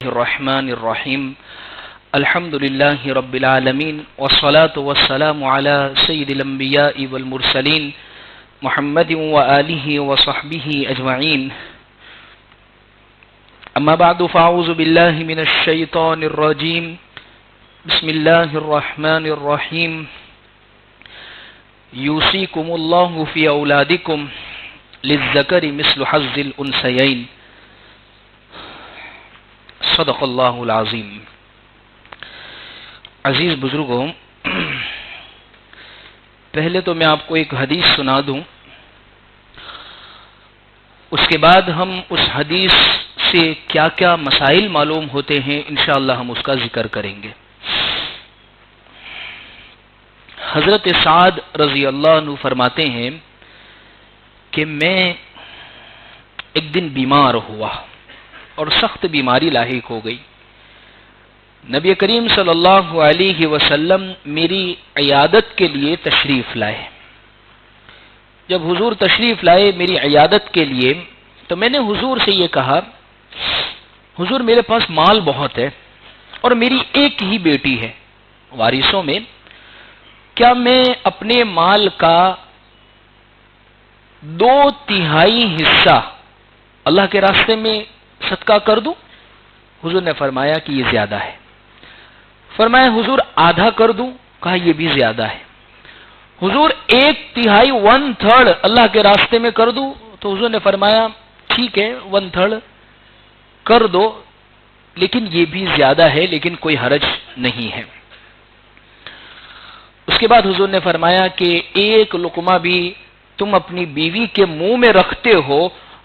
الرحمن الرحیم الحمد للہ رب العالمین والصلاة والسلام علی سید الانبیاء والمرسلین محمد وآلہ وصحبہ اجمعین اما بعد فاعوذ باللہ من الشیطان الرجیم بسم اللہ الرحمن الرحیم یوصیکم اللہ فی اولادکم للذکر مثل حظ الانثیین صدق اللہ العظیم۔ عزیز بزرگوں، پہلے تو میں آپ کو ایک حدیث سنا دوں، اس کے بعد ہم اس حدیث سے کیا کیا مسائل معلوم ہوتے ہیں انشاءاللہ ہم اس کا ذکر کریں گے۔ حضرت سعد رضی اللہ عنہ فرماتے ہیں کہ میں ایک دن بیمار ہوا اور سخت بیماری لاحق ہو گئی۔ نبی کریم صلی اللہ علیہ وسلم میری عیادت کے لیے تشریف لائے۔ جب حضور تشریف لائے میری عیادت کے لیے تو میں نے حضور سے یہ کہا، حضور میرے پاس مال بہت ہے اور میری ایک ہی بیٹی ہے وارثوں میں، کیا میں اپنے مال کا 2/3 حصہ اللہ کے راستے میں صدقہ کر دوں؟ حضور نے فرمایا کہ یہ زیادہ ہے۔ فرمایا حضور آدھا کر دوں؟ کہا یہ بھی زیادہ ہے۔ حضور 1/3 1/3 اللہ کے راستے میں کر دوں؟ تو حضور نے فرمایا ٹھیک ہے 1/3 کر دو، لیکن یہ بھی زیادہ ہے، لیکن کوئی حرج نہیں ہے۔ اس کے بعد حضور نے فرمایا کہ ایک لقمہ بھی تم اپنی بیوی کے منہ میں رکھتے ہو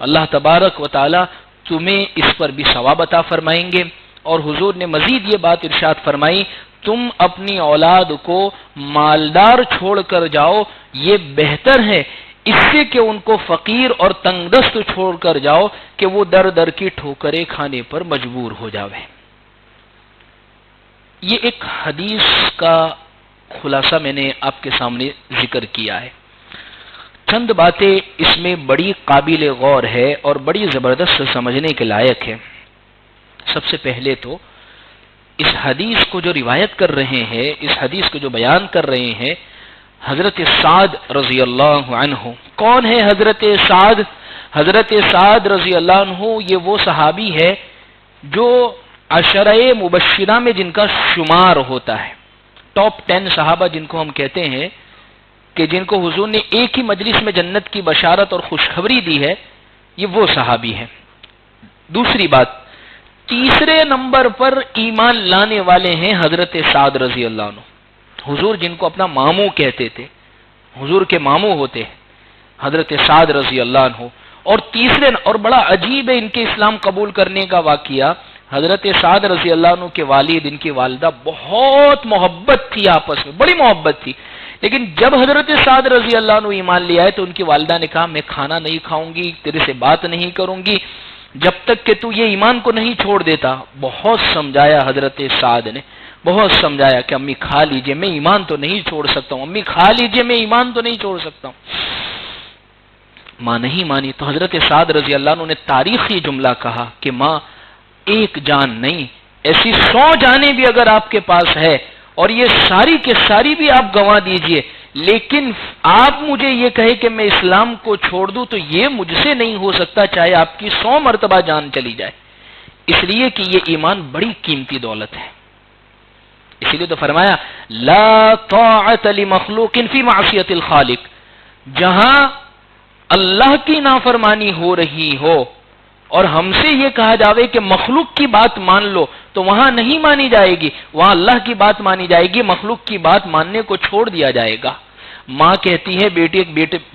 اللہ تبارک و تعالی تمہیں اس پر بھی ثواب عطا فرمائیں گے۔ اور حضور نے مزید یہ بات ارشاد فرمائی، تم اپنی اولاد کو مالدار چھوڑ کر جاؤ، یہ بہتر ہے اس سے کہ ان کو فقیر اور تنگ دست چھوڑ کر جاؤ کہ وہ در در کی ٹھوکریں کھانے پر مجبور ہو جاوے۔ یہ ایک حدیث کا خلاصہ میں نے آپ کے سامنے ذکر کیا ہے۔ چند باتیں اس میں بڑی قابل غور ہے اور بڑی زبردست سمجھنے کے لائق ہے۔ سب سے پہلے تو اس حدیث کو جو روایت کر رہے ہیں، اس حدیث کو جو بیان کر رہے ہیں حضرت سعد رضی اللہ عنہ۔ کون ہے حضرت سعد؟ حضرت سعد رضی اللہ عنہ یہ وہ صحابی ہے جو عشرہ مبشرہ میں جن کا شمار ہوتا ہے، ٹاپ 10 صحابہ جن کو ہم کہتے ہیں کہ جن کو حضور نے ایک ہی مجلس میں جنت کی بشارت اور خوشخبری دی ہے، یہ وہ صحابی ہیں۔ دوسری بات، تیسرے نمبر پر ایمان لانے والے ہیں حضرت سعد رضی اللہ عنہ، حضور جن کو اپنا ماموں کہتے تھے، حضور کے ماموں ہوتے ہیں حضرت سعد رضی اللہ عنہ۔ اور تیسرے اور بڑا عجیب ہے ان کے اسلام قبول کرنے کا واقعہ، حضرت سعد رضی اللہ عنہ کے والد ان کی والدہ بہت محبت تھی، آپس میں بڑی محبت تھی، لیکن جب حضرت سعد رضی اللہ عنہ ایمان لے آئے تو ان کی والدہ نے کہا میں کھانا نہیں کھاؤں گی، تیرے سے بات نہیں کروں گی جب تک کہ تو یہ ایمان کو نہیں چھوڑ دیتا۔ بہت سمجھایا حضرت سعد نے، بہت سمجھایا کہ امی کھا لیجئے، میں ایمان تو نہیں چھوڑ سکتا ہوں، امی کھا لیجئے، میں ایمان تو نہیں چھوڑ سکتا ہوں۔ ماں نہیں مانی تو حضرت سعد رضی اللہ عنہ نے تاریخی جملہ کہا کہ ماں ایک جان نہیں، ایسی 100 جانیں بھی اگر آپ کے پاس ہے اور یہ ساری کے ساری بھی آپ گنوا دیجئے، لیکن آپ مجھے یہ کہے کہ میں اسلام کو چھوڑ دوں تو یہ مجھ سے نہیں ہو سکتا، چاہے آپ کی 100 مرتبہ جان چلی جائے، اس لیے کہ یہ ایمان بڑی قیمتی دولت ہے۔ اسی لیے تو فرمایا لا طاعت لمخلوق فی معصیت الخالق، جہاں اللہ کی نافرمانی ہو رہی ہو اور ہم سے یہ کہا جاوے کہ مخلوق کی بات مان لو تو وہاں نہیں مانی جائے گی، وہاں اللہ کی بات مانی جائے گی، مخلوق کی بات ماننے کو چھوڑ دیا جائے گا۔ ماں کہتی ہے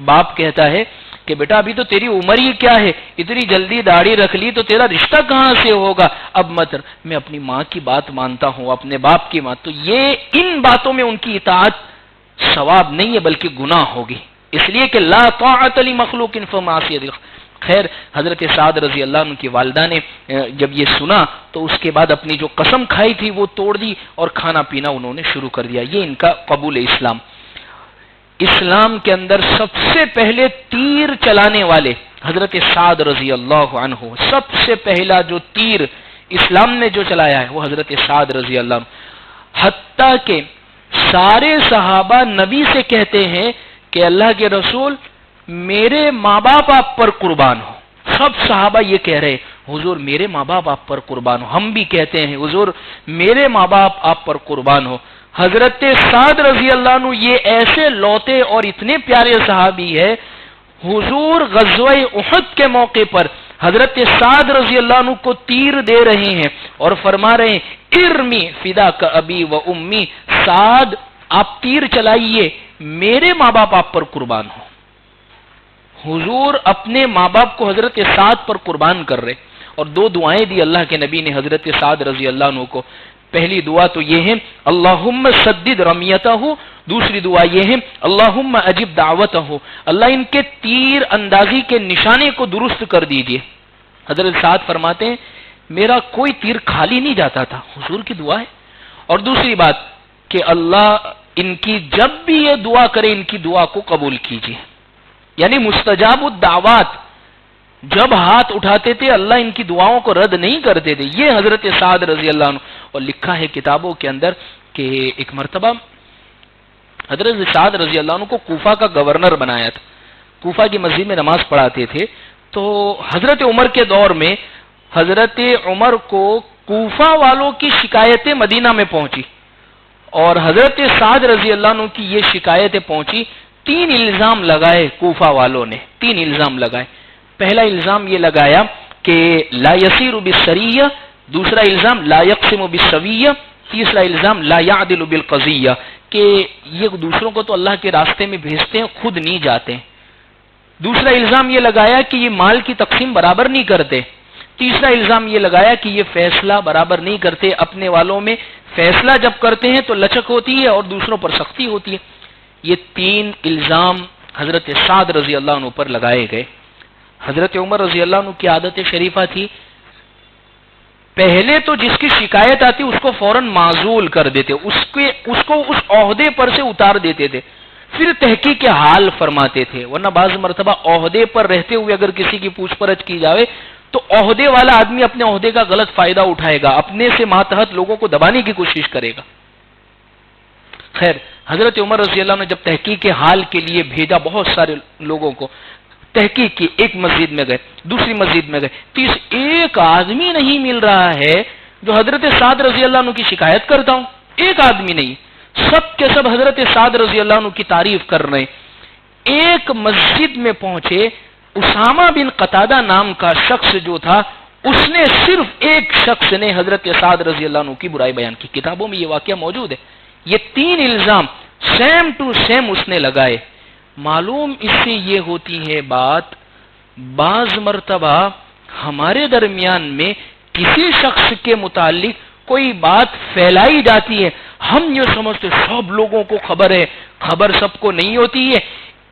باپ کہتا ہے کہ بیٹا ابھی تو تیری عمر ہی کیا ہے، اتنی جلدی داڑھی رکھ لی تو تیرا رشتہ کہاں سے ہوگا، اب مت۔ میں اپنی ماں کی بات مانتا ہوں، اپنے باپ کی بات، تو یہ ان باتوں میں ان کی اطاعت ثواب نہیں ہے بلکہ گناہ ہوگی، اس لیے کہ لا طاعت لمخلوق فی معصیت الخالق۔ خیر حضرت سعد رضی اللہ عنہ کی والدہ نے جب یہ سنا تو اس کے بعد اپنی جو قسم کھائی تھی وہ توڑ دی اور کھانا پینا انہوں نے شروع کر دیا۔ یہ ان کا قبول اسلام۔ اسلام کے اندر سب سے پہلے تیر چلانے والے حضرت سعد رضی اللہ عنہ، سب سے پہلا جو تیر اسلام نے جو چلایا ہے وہ حضرت سعد رضی اللہ عنہ. حتیٰ کہ سارے صحابہ نبی سے کہتے ہیں کہ اللہ کے رسول میرے ماں باپ آپ پر قربان ہو. سب صحابہ یہ کہہ رہے حضور میرے ماں باپ آپ پر قربان ہو. ہم بھی کہتے ہیں حضور میرے ماں باپ آپ پر قربان ہو. حضرت سعد رضی اللہ عنہ یہ ایسے لوتے اور اتنے پیارے صحابی ہے. حضور غزوہ احد کے موقع پر حضرت سعد رضی اللہ عنہ کو تیر دے رہے ہیں اور فرما رہے ہیں ارمی فدا کا ابی و امی، سعد آپ تیر چلائیے میرے ماں باپ آپ پر قربان ہو. حضور اپنے ماں باپ کو حضرت سعد پر قربان کر رہے. اور دو دعائیں دی اللہ کے نبی نے حضرت سعد رضی اللہ عنہ کو. پہلی دعا تو یہ ہے اللہم سدد رمیتہ، دوسری دعا یہ ہے اللہم اجب دعوتہ، اللہ ان کے تیر اندازی کے نشانے کو درست کر دیجئے. حضرت سعد فرماتے ہیں میرا کوئی تیر خالی نہیں جاتا تھا، حضور کی دعا ہے. اور دوسری بات کہ اللہ ان کی جب بھی یہ دعا کرے ان کی دعا کو قبول کیجئے، یعنی مستجاب الدعوات جب ہاتھ اٹھاتے تھے اللہ ان کی دعاؤں کو رد نہیں کرتے تھے. یہ حضرت سعد رضی اللہ عنہ. اور لکھا ہے کتابوں کے اندر کہ ایک مرتبہ حضرت سعد رضی اللہ عنہ کو کوفہ کا گورنر بنایا تھا. کوفہ کی مسجد میں نماز پڑھاتے تھے. تو حضرت عمر کے دور میں حضرت عمر کو کوفہ والوں کی شکایتیں مدینہ میں پہنچی اور حضرت سعد رضی اللہ عنہ کی یہ شکایتیں پہنچی. 3 الزام لگائے کوفہ والوں نے، 3 الزام لگائے. پہلا الزام یہ لگایا کہ لا یسیر بالسریہ، دوسرا الزام لا یقسم بالسویہ، تیسرا الزام لا یعدل بالقضیہ، کہ یہ دوسروں کو تو اللہ کے راستے میں بھیجتے ہیں خود نہیں جاتے. دوسرا الزام یہ لگایا کہ یہ مال کی تقسیم برابر نہیں کرتے. تیسرا الزام یہ لگایا کہ یہ فیصلہ برابر نہیں کرتے، اپنے والوں میں فیصلہ جب کرتے ہیں تو لچک ہوتی ہے اور دوسروں پر سختی ہوتی ہے. یہ 3 الزام حضرت سعد رضی اللہ عنہ پر لگائے گئے. حضرت عمر رضی اللہ عنہ کی عادت شریفہ تھی پہلے تو جس کی شکایت آتی اس کو فوراً معزول کر دیتے، اس کو اس عہدے پر سے اتار دیتے تھے، پھر تحقیق حال فرماتے تھے. ورنہ بعض مرتبہ عہدے پر رہتے ہوئے اگر کسی کی پوچھ پرچھ کی جائے تو عہدے والا آدمی اپنے عہدے کا غلط فائدہ اٹھائے گا، اپنے سے ماتحت لوگوں کو دبانے کی کوشش کرے گا. خیر حضرت عمر رضی اللہ عنہ جب تحقیق حال کے لیے بھیجا بہت سارے لوگوں کو، تحقیق کی، ایک مسجد میں گئے، دوسری مسجد میں گئے، ایک آدمی نہیں مل رہا ہے جو حضرت سعد رضی اللہ عنہ کی شکایت کرتا ہوں. ایک آدمی نہیں، سب کے سب حضرت سعد رضی اللہ عنہ کی تعریف کر رہے ہیں. ایک مسجد میں پہنچے، اسامہ بن قتادہ نام کا شخص جو تھا اس نے، صرف ایک شخص نے حضرت سعد رضی اللہ عنہ کی برائی بیان کی. کتابوں میں یہ واقعہ موجود ہے. یہ 3 الزام سیم ٹو سیم اس نے لگائے. معلوم اس سے یہ ہوتی ہے بات، بعض مرتبہ ہمارے درمیان میں کسی شخص کے متعلق کوئی بات پھیلائی جاتی ہے، ہم یہ سمجھتے سب لوگوں کو خبر ہے، خبر سب کو نہیں ہوتی ہے.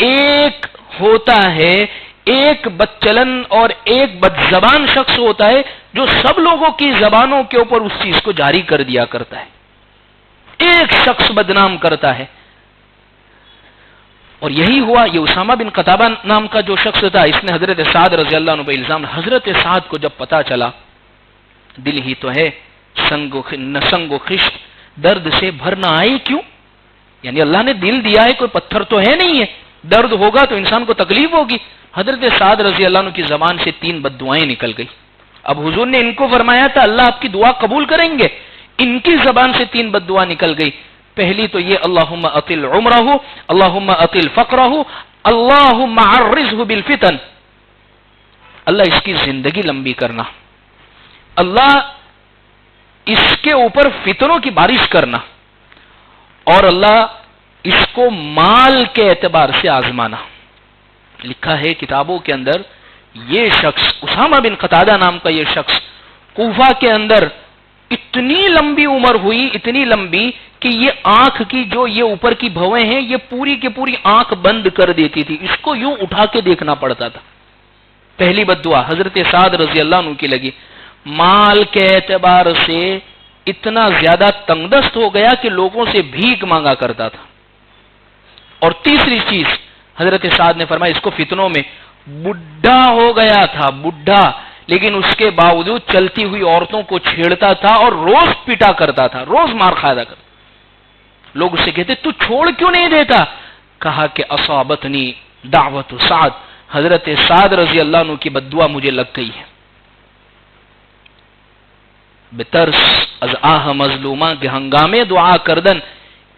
ایک ہوتا ہے، ایک بدچلن اور ایک بدزبان شخص ہوتا ہے جو سب لوگوں کی زبانوں کے اوپر اس چیز کو جاری کر دیا کرتا ہے. ایک شخص بدنام کرتا ہے. اور یہی ہوا. یہ اسامہ بن قتادہ نام کا جو شخص تھا اس نے حضرت سعد رضی اللہ عنہ پہ الزام. حضرت سعد کو جب پتا چلا، دل ہی تو ہے سنگ و خشت، درد سے بھر نہ آئے کیوں؟ یعنی اللہ نے دل دیا ہے، کوئی پتھر تو ہے نہیں ہے، درد ہوگا تو انسان کو تکلیف ہوگی. حضرت سعد رضی اللہ عنہ کی زبان سے 3 بد دعائیں نکل گئی. اب حضور نے ان کو فرمایا تھا اللہ آپ کی دعا قبول کریں گے، ان کی زبان سے 3 بد دعا نکل گئی. پہلی تو یہ اللہم اطل عمرہ، اللہم اطل فقرہ، اللہم عرضہ بالفتن، اللہ اس کی زندگی لمبی کرنا، اللہ اس کے اوپر فتنوں کی بارش کرنا، اور اللہ اس کو مال کے اعتبار سے آزمانا. لکھا ہے کتابوں کے اندر یہ شخص اسامہ بن قتادہ نام کا یہ شخص کوفہ کے اندر اتنی لمبی عمر ہوئی، اتنی لمبی کہ یہ آنکھ کی جو یہ اوپر کی بھویں ہیں یہ پوری کی پوری آنکھ بند کر دیتی تھی، اس کو یوں اٹھا کے دیکھنا پڑتا تھا. پہلی بد دعا حضرت سعد رضی اللہ عنہ کی لگی. مال کے اعتبار سے اتنا زیادہ تنگ دست ہو گیا کہ لوگوں سے بھیک مانگا کرتا تھا. اور تیسری چیز حضرت سعد نے فرمایا اس کو فتنوں میں، بڈھا ہو گیا تھا، بڈھا لیکن اس کے باوجود چلتی ہوئی عورتوں کو چھیڑتا تھا اور روز پیٹا کرتا تھا، روز مار کھایا کرتا۔ لوگ اس سے کہتے تو چھوڑ کیوں نہیں دیتا؟ کہا کہ اصابتنی دعوت سعد، حضرت سعد رضی اللہ عنہ کی بددعا مجھے لگ گئی ہے۔ بترس از آہ مظلوماں کے ہنگامے دعا کردن،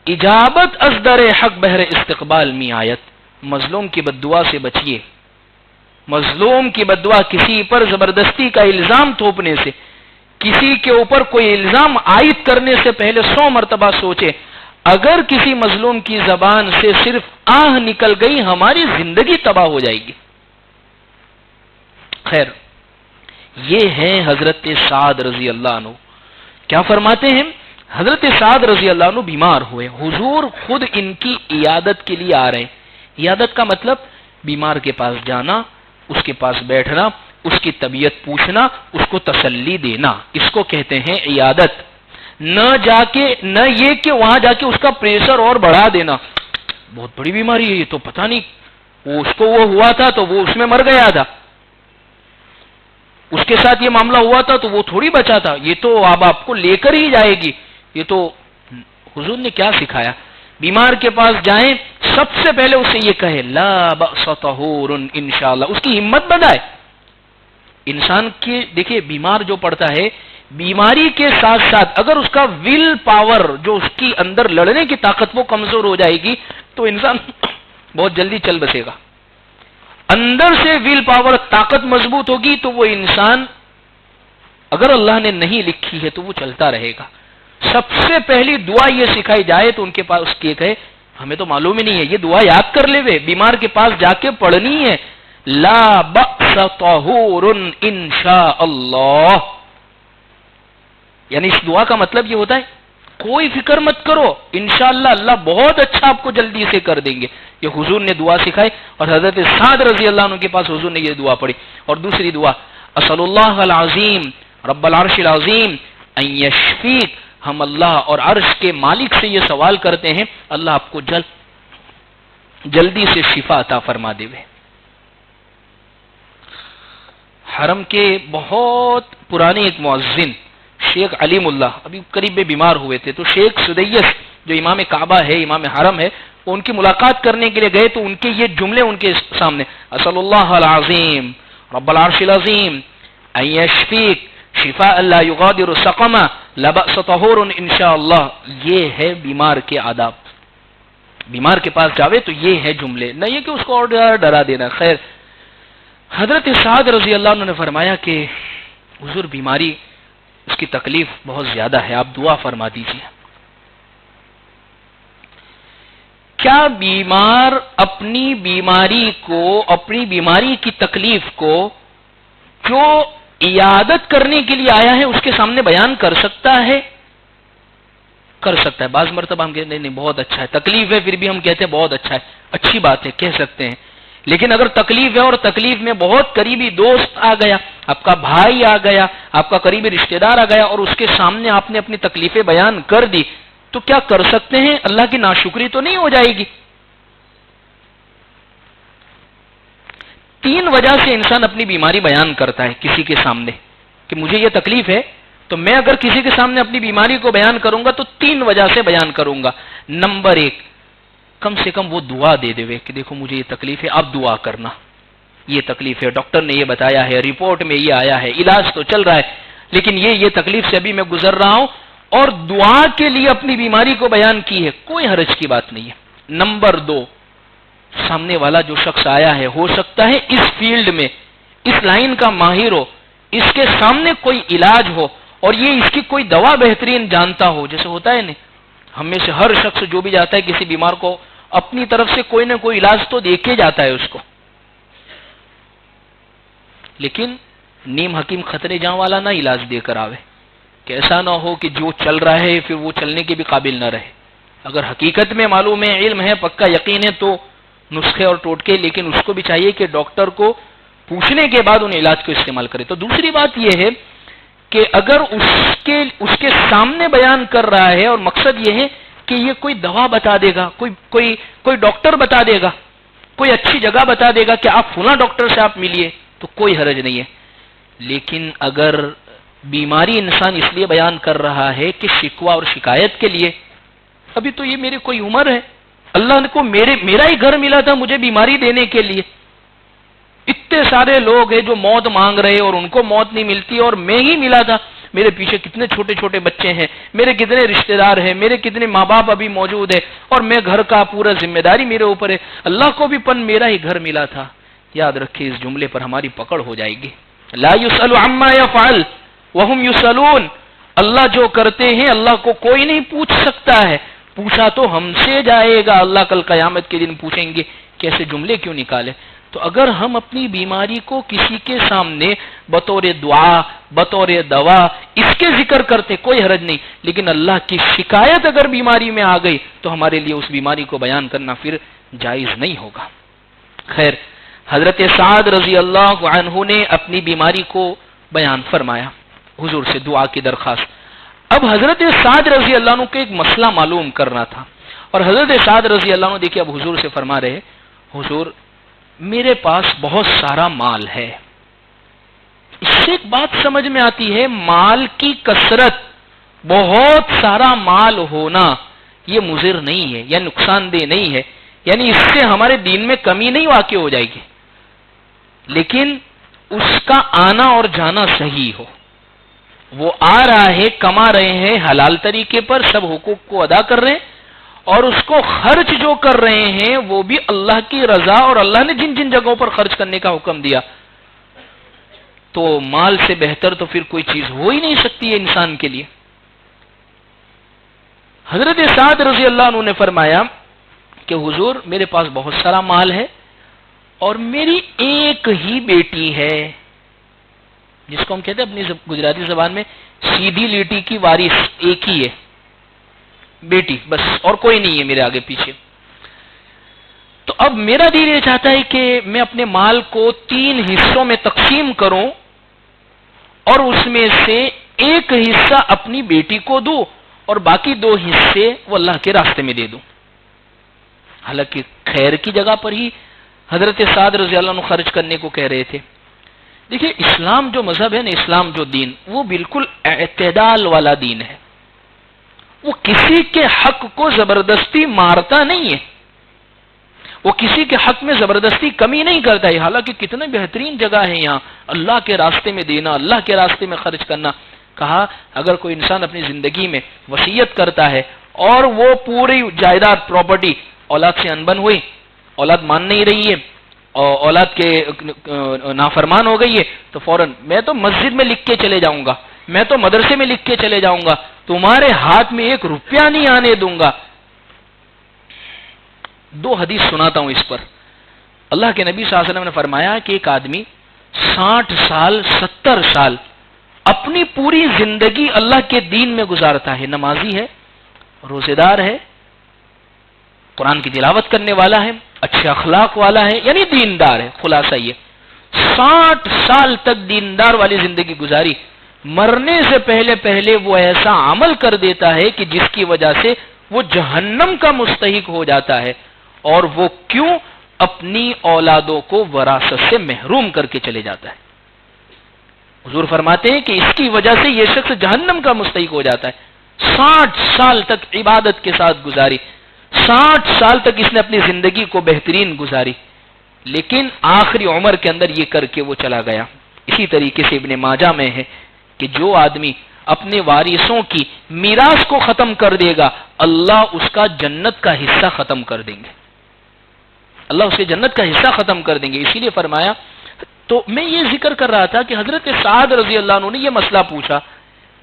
اجابت از در حق بہر استقبال می آیت۔ مظلوم کی بددعا سے بچیے، مظلوم کی بددعا، کسی پر زبردستی کا الزام تھوپنے سے، کسی کے اوپر کوئی الزام عائد کرنے سے پہلے 100 مرتبہ سوچے۔ اگر کسی مظلوم کی زبان سے صرف آہ نکل گئی، ہماری زندگی تباہ ہو جائے گی۔ خیر، یہ ہے حضرت سعد رضی اللہ عنہ۔ کیا فرماتے ہیں؟ حضرت سعد رضی اللہ عنہ بیمار ہوئے، حضور خود ان کی عیادت کے لیے آ رہے ہیں۔ عیادت کا مطلب بیمار کے پاس جانا، اس کے پاس بیٹھنا، اس کی طبیعت پوچھنا، اس کو تسلی دینا، اس کو کہتے ہیں عیادت۔ نہ یہ کہ وہاں جا کے اس کا پریشر اور بڑھا دینا، بہت بڑی بیماری ہے یہ تو پتہ نہیں، اس کو وہ ہوا تھا تو وہ اس میں مر گیا تھا، اس کے ساتھ یہ معاملہ ہوا تھا تو وہ تھوڑی بچا تھا، یہ تو اب آپ کو لے کر ہی جائے گی۔ یہ تو حضور نے کیا سکھایا؟ بیمار کے پاس جائیں، سب سے پہلے اسے یہ کہے لا بأس طہور انشاءاللہ، اس کی ہمت بنائے۔ انسان کی دیکھیں بیمار جو پڑتا ہے، بیماری کے ساتھ ساتھ اگر اس کا ول پاور، جو اس کی اندر لڑنے کی طاقت وہ کمزور ہو جائے گی تو انسان بہت جلدی چل بسے گا۔ اندر سے ول پاور، طاقت مضبوط ہوگی تو وہ انسان، اگر اللہ نے نہیں لکھی ہے تو وہ چلتا رہے گا۔ سب سے پہلی دعا یہ سکھائی جائے تو ان کے پاس اس کی کہے ہمیں تو معلوم ہی نہیں ہے، یہ دعا یاد کر لے وے، بیمار کے پاس جا کے پڑھنی ہے، لا بأس طہور انشاء اللہ۔ یعنی اس دعا کا مطلب یہ ہوتا ہے کوئی فکر مت کرو، انشاءاللہ اللہ بہت اچھا آپ کو جلدی سے کر دیں گے۔ یہ حضور نے دعا سکھائی اور حضرت سعد رضی اللہ عنہ کے پاس حضور نے یہ دعا پڑھی۔ اور دوسری دعا، اسأل اللہ العظیم رب العرش العظیم ان یشفیک، ہم اللہ اور عرش کے مالک سے یہ سوال کرتے ہیں اللہ آپ کو جلدی سے شفا عطا فرما دے۔ حرم کے بہت پرانے ایک مؤذن شیخ علیم اللہ ابھی قریب میں بیمار ہوئے تھے، تو شیخ سدیس جو امام کعبہ ہے، امام حرم ہے، وہ ان کی ملاقات کرنے کے لیے گئے تو ان کے یہ جملے ان کے سامنے، اسأل اللہ العظیم رب العرش العظیم ان یشفیک شفاء لا یغادر سقما لا بأس طہور انشاءاللہ۔ یہ ہے بیمار کے آداب، بیمار کے پاس جاوے تو یہ ہے جملے، نہ یہ کہ اس کو اور ڈرا دینا۔ خیر، حضرت سعد رضی اللہ عنہ نے فرمایا کہ حضور بیماری، اس کی تکلیف بہت زیادہ ہے، آپ دعا فرما دیجیے۔ کیا بیمار اپنی بیماری کی تکلیف کو جو عیادت کرنے کے لیے آیا ہے اس کے سامنے بیان کر سکتا ہے؟ کر سکتا ہے۔ بعض مرتبہ ہم کہتے ہیں نہیں بہت اچھا ہے، تکلیف ہے پھر بھی ہم کہتے ہیں بہت اچھا ہے، اچھی بات ہے، کہہ سکتے ہیں۔ لیکن اگر تکلیف ہے اور تکلیف میں بہت قریبی دوست آ گیا، آپ کا بھائی آ گیا، آپ کا قریبی رشتہ دار آ گیا اور اس کے سامنے آپ نے اپنی تکلیفیں بیان کر دی، تو کیا کر سکتے ہیں؟ اللہ کی ناشکری تو نہیں ہو جائے گی؟ 3 وجہ سے انسان اپنی بیماری بیان کرتا ہے کسی کے سامنے کہ مجھے یہ تکلیف ہے، تو میں اگر کسی کے سامنے اپنی بیماری کو بیان کروں گا تو 3 وجہ سے بیان کروں گا۔ نمبر 1، کم سے کم وہ دعا دے دے کہ دیکھو مجھے یہ تکلیف ہے، آپ دعا کرنا، یہ تکلیف ہے، ڈاکٹر نے یہ بتایا ہے، رپورٹ میں یہ آیا ہے، علاج تو چل رہا ہے، لیکن یہ تکلیف سے ابھی میں گزر رہا ہوں، اور دعا کے لیے اپنی بیماری کو بیان کی ہے، کوئی حرج کی بات نہیں ہے۔ نمبر 2، سامنے والا جو شخص آیا ہے ہو سکتا ہے اس فیلڈ میں، اس لائن کا ماہر ہو، اس کے سامنے کوئی علاج ہو اور یہ اس کی کوئی دوا بہترین جانتا ہو۔ جیسے ہوتا ہے نا، ہم میں سے ہر شخص جو بھی جاتا ہے کسی بیمار کو اپنی طرف سے کوئی نہ کوئی علاج تو دے کے جاتا ہے اس کو، لیکن نیم حکیم خطرے جاں والا نہ علاج دے کر آوے کہ ایسا نہ ہو کہ جو چل رہا ہے پھر وہ چلنے کے بھی قابل نہ رہے۔ اگر حقیقت میں معلوم ہے، علم ہے، پکا یقین ہے تو نسخے اور ٹوٹکے، لیکن اس کو بھی چاہیے کہ ڈاکٹر کو پوچھنے کے بعد ان علاج کو استعمال کرے۔ تو دوسری بات یہ ہے کہ اگر اس کے سامنے بیان کر رہا ہے اور مقصد یہ ہے کہ یہ کوئی دوا بتا دے گا، کوئی ڈاکٹر بتا دے گا، کوئی اچھی جگہ بتا دے گا کہ آپ فلاں ڈاکٹر سے آپ ملیے، تو کوئی حرج نہیں ہے۔ لیکن اگر بیماری انسان اس لیے بیان کر رہا ہے کہ شکوہ اور شکایت کے لیے، ابھی تو یہ میری کوئی عمر ہے، اللہ نے کو میرا ہی گھر ملا تھا مجھے بیماری دینے کے لیے، اتنے سارے لوگ ہیں جو موت مانگ رہے اور ان کو موت نہیں ملتی اور میں ہی ملا تھا، میرے پیچھے کتنے چھوٹے چھوٹے بچے ہیں، میرے کتنے رشتہ دار ہیں، میرے کتنے ماں باپ ابھی موجود ہیں اور میں گھر کا پورا ذمہ داری میرے اوپر ہے، اللہ کو بھی پن میرا ہی گھر ملا تھا۔ یاد رکھیں اس جملے پر ہماری پکڑ ہو جائے گی۔ لا يسأل عما يفعل وهم يسألون، اللہ جو کرتے ہیں اللہ کو کوئی نہیں پوچھ سکتا ہے، پوچھا تو ہم سے جائے گا، اللہ کل قیامت کے دن پوچھیں گے کیسے جملے کیوں نکالے۔ تو اگر ہم اپنی بیماری کو کسی کے سامنے بطور دعا بطور دوا اس کے ذکر کرتے کوئی حرج نہیں، لیکن اللہ کی شکایت اگر بیماری میں آ گئی تو ہمارے لیے اس بیماری کو بیان کرنا پھر جائز نہیں ہوگا۔ خیر، حضرت سعد رضی اللہ عنہ نے اپنی بیماری کو بیان فرمایا، حضور سے دعا کی درخواست۔ اب حضرت سعد رضی اللہ عنہ کو ایک مسئلہ معلوم کرنا تھا، اور حضرت سعد رضی اللہ عنہ دیکھیں اب حضور سے فرما رہے، حضور میرے پاس بہت سارا مال ہے۔ اس سے ایک بات سمجھ میں آتی ہے، مال کی کثرت، بہت سارا مال ہونا یہ مضر نہیں ہے یا نقصان دہ نہیں ہے، یعنی اس سے ہمارے دین میں کمی نہیں واقع ہو جائے گی، لیکن اس کا آنا اور جانا صحیح ہو، وہ آ رہا ہے، کما رہے ہیں حلال طریقے پر، سب حقوق کو ادا کر رہے ہیں، اور اس کو خرچ جو کر رہے ہیں وہ بھی اللہ کی رضا اور اللہ نے جن جن جگہوں پر خرچ کرنے کا حکم دیا، تو مال سے بہتر تو پھر کوئی چیز ہو ہی نہیں سکتی ہے انسان کے لیے۔ حضرت سعد رضی اللہ عنہ نے فرمایا کہ حضور میرے پاس بہت سارا مال ہے اور میری ایک ہی بیٹی ہے، جس کو ہم کہتے ہیں اپنی گجراتی زبان میں سیدھی لیٹی کی وارث، ایک ہی ہے بیٹی بس، اور کوئی نہیں ہے میرے آگے پیچھے۔ تو اب میرا دین یہ چاہتا ہے کہ میں اپنے مال کو 3 حصوں میں تقسیم کروں اور اس میں سے ایک حصہ اپنی بیٹی کو دوں اور باقی 2 حصے وہ اللہ کے راستے میں دے دوں۔ حالانکہ خیر کی جگہ پر ہی حضرت سعد رضی اللہ عنہ خرچ کرنے کو کہہ رہے تھے۔ دیکھیں اسلام جو مذہب ہے نا، اسلام جو دین، وہ بالکل اعتدال والا دین ہے، وہ کسی کے حق کو زبردستی مارتا نہیں ہے، وہ کسی کے حق میں زبردستی کمی نہیں کرتا ہے۔ حالانکہ کتنے بہترین جگہ ہے یہاں اللہ کے راستے میں دینا، اللہ کے راستے میں خرچ کرنا۔ کہا اگر کوئی انسان اپنی زندگی میں وصیت کرتا ہے اور وہ پوری جائیداد پراپرٹی اولاد سے انبن ہوئی، اولاد مان نہیں رہی ہے اور اولاد کے نافرمان ہو گئی ہے، تو فوراً میں تو مسجد میں لکھ کے چلے جاؤں گا، میں تو مدرسے میں لکھ کے چلے جاؤں گا، تمہارے ہاتھ میں 1 روپیہ نہیں آنے دوں گا۔ 2 حدیث سناتا ہوں اس پر۔ اللہ کے نبی صلی اللہ علیہ وسلم نے فرمایا کہ ایک آدمی 60 سال 70 سال اپنی پوری زندگی اللہ کے دین میں گزارتا ہے، نمازی ہے، روزے دار ہے، قرآن کی تلاوت کرنے والا ہے، اچھے اخلاق والا ہے، یعنی دیندار ہے۔ خلاصہ یہ 60 سال تک دیندار والی زندگی گزاری، مرنے سے پہلے وہ ایسا عمل کر دیتا ہے کہ جس کی وجہ سے وہ جہنم کا مستحق ہو جاتا ہے، اور وہ کیوں؟ اپنی اولادوں کو وراثت سے محروم کر کے چلے جاتا ہے۔ حضور فرماتے ہیں کہ اس کی وجہ سے یہ شخص جہنم کا مستحق ہو جاتا ہے۔ 60 سال تک عبادت کے ساتھ گزاری، 60 سال تک اس نے اپنی زندگی کو بہترین گزاری، لیکن آخری عمر کے اندر یہ کر کے وہ چلا گیا۔ اسی طریقے سے ابن ماجہ میں ہے کہ جو آدمی اپنے وارثوں کی میراث کو ختم کر دے گا، اللہ اس کا جنت کا حصہ ختم کر دیں گے، اللہ اس کے جنت کا حصہ ختم کر دیں گے۔ اسی لیے فرمایا، تو میں یہ ذکر کر رہا تھا کہ حضرت سعد رضی اللہ عنہ نے یہ مسئلہ پوچھا،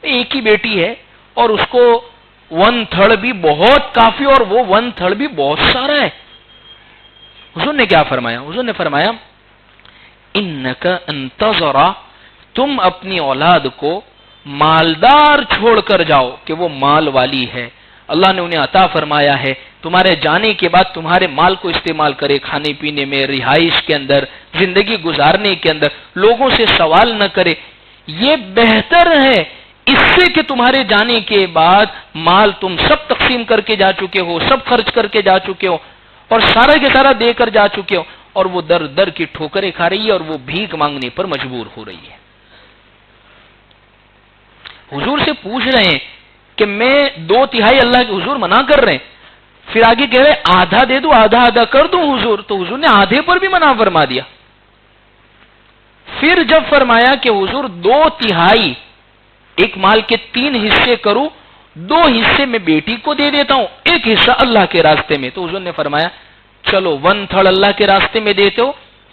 ایک ہی بیٹی ہے اور اس کو 1/3 بھی بہت کافی اور وہ 1/3 بھی بہت سارا ہے۔ حضور نے کیا فرمایا؟ حضور نے فرمایا انک انتظر، تم اپنی اولاد کو مالدار چھوڑ کر جاؤ کہ وہ مال والی ہے، اللہ نے انہیں عطا فرمایا ہے، تمہارے جانے کے بعد تمہارے مال کو استعمال کرے، کھانے پینے میں، رہائش کے اندر، زندگی گزارنے کے اندر، لوگوں سے سوال نہ کرے، یہ بہتر ہے اس سے کہ تمہارے جانے کے بعد مال تم سب تقسیم کر کے جا چکے ہو، سب خرچ کر کے جا چکے ہو اور سارا کے سارا دے کر جا چکے ہو، اور وہ در در کی ٹھوکریں کھا رہی ہے اور وہ بھیک مانگنے پر مجبور ہو رہی ہے۔ حضور سے پوچھ رہے ہیں کہ میں 2/3 اللہ کے حضور منع کر رہے ہیں، پھر آگے کہہ رہے آدھا دے دوں، آدھا آدھا کر دوں حضور، تو حضور نے آدھے پر بھی منع فرما دیا۔ پھر جب فرمایا کہ حضور 2/3 ایک مال کے 3 حصے کروں، 2 حصے میں بیٹی کو دے دیتا ہوں، 1 حصہ اللہ کے راستے میں، تو حضور نے فرمایا چلو 1/3 اللہ کے راستے میں دیتے ہو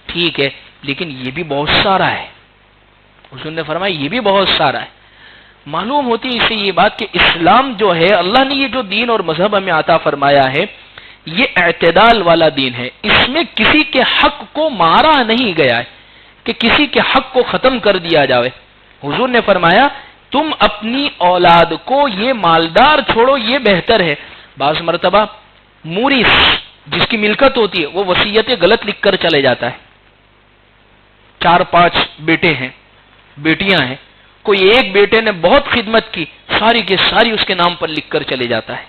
ٹھیک ہے، لیکن یہ بھی بہت سارا ہے۔ حضور نے فرمایا یہ بھی بہت سارا ہے۔ معلوم ہوتی ہے اس سے یہ بات کہ اسلام جو ہے، اللہ نے یہ جو دین اور مذہب ہمیں عطا فرمایا ہے، یہ اعتدال والا دین ہے۔ اس میں کسی کے حق کو مارا نہیں گیا ہے کہ کسی کے حق کو ختم کر دیا جاوے۔ حضور نے فرمایا تم اپنی اولاد کو یہ مالدار چھوڑو، یہ بہتر ہے۔ بعض مرتبہ مورث جس کی ملکت ہوتی ہے وہ وصیتیں غلط لکھ کر چلے جاتا ہے، 4-5 بیٹے ہیں، بیٹیاں ہیں، کوئی ایک بیٹے نے بہت خدمت کی، ساری کی ساری اس کے نام پر لکھ کر چلے جاتا ہے۔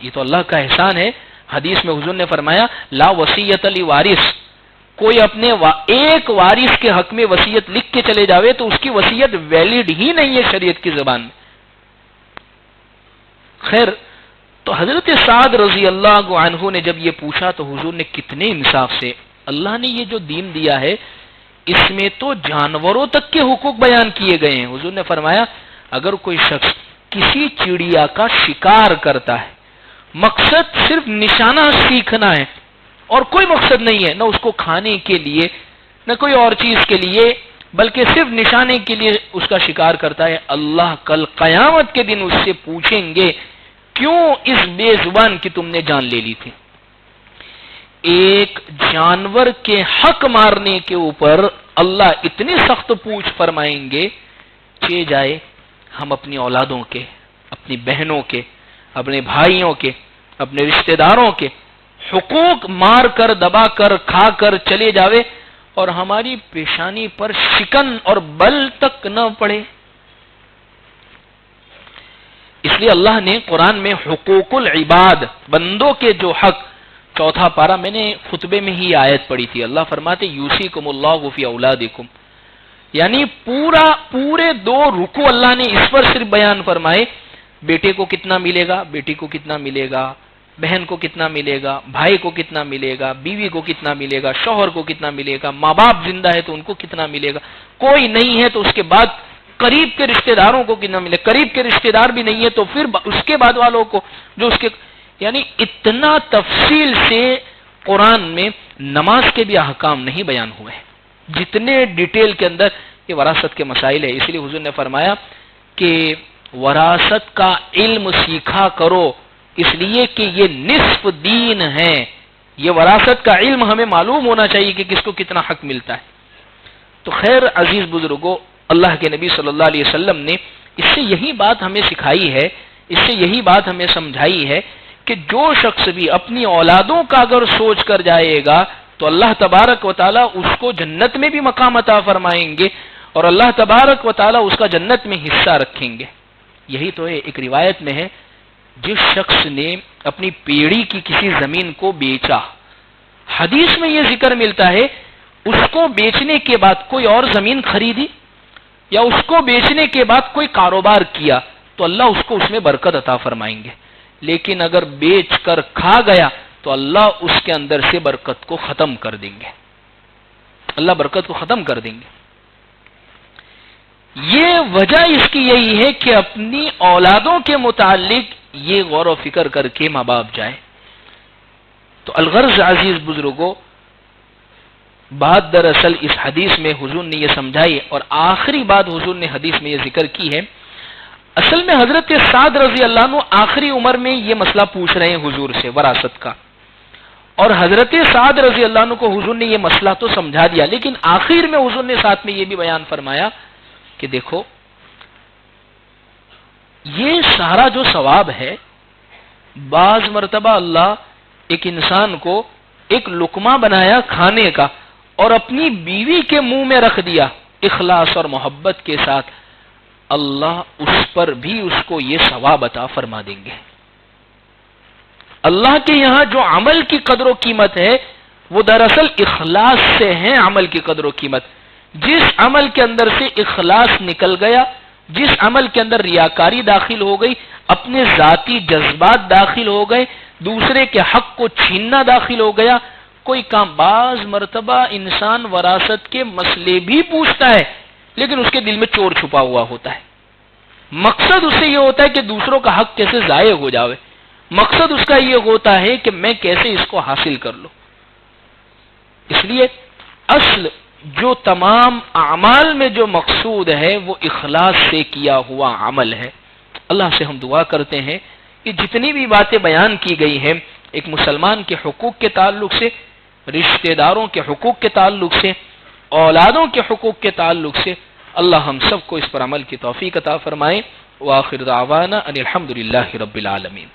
یہ تو اللہ کا احسان ہے۔ حدیث میں حضور نے فرمایا لا وصیت لوارث، کوئی اپنے ایک وارث کے حق میں وصیت لکھ کے چلے جاوے تو اس کی وصیت ویلڈ ہی نہیں ہے شریعت کی زبان میں۔ خیر، تو حضرت سعد رضی اللہ عنہ نے جب یہ پوچھا تو حضور نے کتنے انصاف سے، اللہ نے یہ جو دین دیا ہے اس میں تو جانوروں تک کے حقوق بیان کیے گئے ہیں۔ حضور نے فرمایا اگر کوئی شخص کسی چڑیا کا شکار کرتا ہے، مقصد صرف نشانہ سیکھنا ہے اور کوئی مقصد نہیں ہے، نہ اس کو کھانے کے لیے نہ کوئی اور چیز کے لیے، بلکہ صرف نشانے کے لیے اس کا شکار کرتا ہے، اللہ کل قیامت کے دن اس سے پوچھیں گے کیوں اس بے زبان کی تم نے جان لے لی تھی؟ ایک جانور کے حق مارنے کے اوپر اللہ اتنی سخت پوچھ فرمائیں گے، چہ جائے ہم اپنی اولادوں کے، اپنی بہنوں کے، اپنے بھائیوں کے، اپنے رشتہ داروں کے حقوق مار کر، دبا کر، کھا کر چلے جاوے اور ہماری پیشانی پر شکن اور بل تک نہ پڑے۔ اس لیے اللہ نے قرآن میں حقوق العباد، بندوں کے جو حق، 4 پارہ میں نے خطبے میں ہی آیت پڑھی تھی، اللہ فرماتے یوصیکم اللہ فی اولادکم، یعنی پورے 2 رکوع اللہ نے اس پر صرف بیان فرمائے، بیٹے کو کتنا ملے گا، بیٹی کو کتنا ملے گا، بہن کو کتنا ملے گا، بھائی کو کتنا ملے گا، بیوی کو کتنا ملے گا، شوہر کو کتنا ملے گا، ماں باپ زندہ ہے تو ان کو کتنا ملے گا، کوئی نہیں ہے تو اس کے بعد قریب کے رشتہ داروں کو کتنا ملے، قریب کے رشتہ دار بھی نہیں ہے تو پھر اس کے بعد والوں کو جو اس کے، یعنی اتنا تفصیل سے قرآن میں نماز کے بھی احکام نہیں بیان ہوئے ہیں، جتنے ڈیٹیل کے اندر یہ وراثت کے مسائل ہے۔ اس لیے حضور نے فرمایا کہ وراثت کا علم سیکھا کرو، اس لیے کہ یہ نصف دین ہے۔ یہ وراثت کا علم ہمیں معلوم ہونا چاہیے کہ کس کو کتنا حق ملتا ہے۔ تو خیر عزیز بزرگوں، اللہ کے نبی صلی اللہ علیہ وسلم نے اس سے یہی بات ہمیں سکھائی ہے، اس سے یہی بات ہمیں سمجھائی ہے کہ جو شخص بھی اپنی اولادوں کا اگر سوچ کر جائے گا تو اللہ تبارک و تعالی اس کو جنت میں بھی مقام عطا فرمائیں گے اور اللہ تبارک و تعالی اس کا جنت میں حصہ رکھیں گے۔ یہی تو ہے، ایک روایت میں ہے جس شخص نے اپنی پیڑی کی کسی زمین کو بیچا، حدیث میں یہ ذکر ملتا ہے اس کو بیچنے کے بعد کوئی اور زمین خریدی یا اس کو بیچنے کے بعد کوئی کاروبار کیا تو اللہ اس کو اس میں برکت عطا فرمائیں گے، لیکن اگر بیچ کر کھا گیا تو اللہ اس کے اندر سے برکت کو ختم کر دیں گے، اللہ برکت کو ختم کر دیں گے۔ یہ وجہ اس کی یہی ہے کہ اپنی اولادوں کے متعلق یہ غور و فکر کر کے ماں باپ جائے۔ تو الغرض عزیز بزرگوں، بات دراصل اس حدیث میں حضور نے یہ سمجھائی اور آخری بات حضور نے حدیث میں یہ ذکر کی ہے۔ اصل میں حضرت سعد رضی اللہ عنہ آخری عمر میں یہ مسئلہ پوچھ رہے ہیں حضور سے وراثت کا، اور حضرت سعد رضی اللہ عنہ کو حضور نے یہ مسئلہ تو سمجھا دیا، لیکن آخر میں حضور نے ساتھ میں یہ بھی بیان فرمایا کہ دیکھو یہ سارا جو ثواب ہے، بعض مرتبہ اللہ ایک انسان کو ایک لقمہ بنایا کھانے کا اور اپنی بیوی کے منہ میں رکھ دیا اخلاص اور محبت کے ساتھ، اللہ اس پر بھی اس کو یہ ثواب عطا فرما دیں گے۔ اللہ کے یہاں جو عمل کی قدر و قیمت ہے وہ دراصل اخلاص سے ہے، عمل کی قدر و قیمت۔ جس عمل کے اندر سے اخلاص نکل گیا جس عمل کے اندر ریاکاری داخل ہو گئی، اپنے ذاتی جذبات داخل ہو گئے، دوسرے کے حق کو چھیننا داخل ہو گیا، کوئی کام، بعض مرتبہ انسان وراثت کے مسئلے بھی پوچھتا ہے لیکن اس کے دل میں چور چھپا ہوا ہوتا ہے، مقصد اس سے یہ ہوتا ہے کہ دوسروں کا حق کیسے ضائع ہو جاوے، مقصد اس کا یہ ہوتا ہے کہ میں کیسے اس کو حاصل کر لوں۔ اس لیے اصل جو تمام اعمال میں جو مقصود ہے وہ اخلاص سے کیا ہوا عمل ہے۔ اللہ سے ہم دعا کرتے ہیں کہ جتنی بھی باتیں بیان کی گئی ہیں ایک مسلمان کے حقوق کے تعلق سے، رشتہ داروں کے حقوق کے تعلق سے، اولادوں کے حقوق کے تعلق سے، اللہ ہم سب کو اس پر عمل کی توفیق عطا فرمائے۔ وآخر دعوانا ان الحمدللہ رب العالمین۔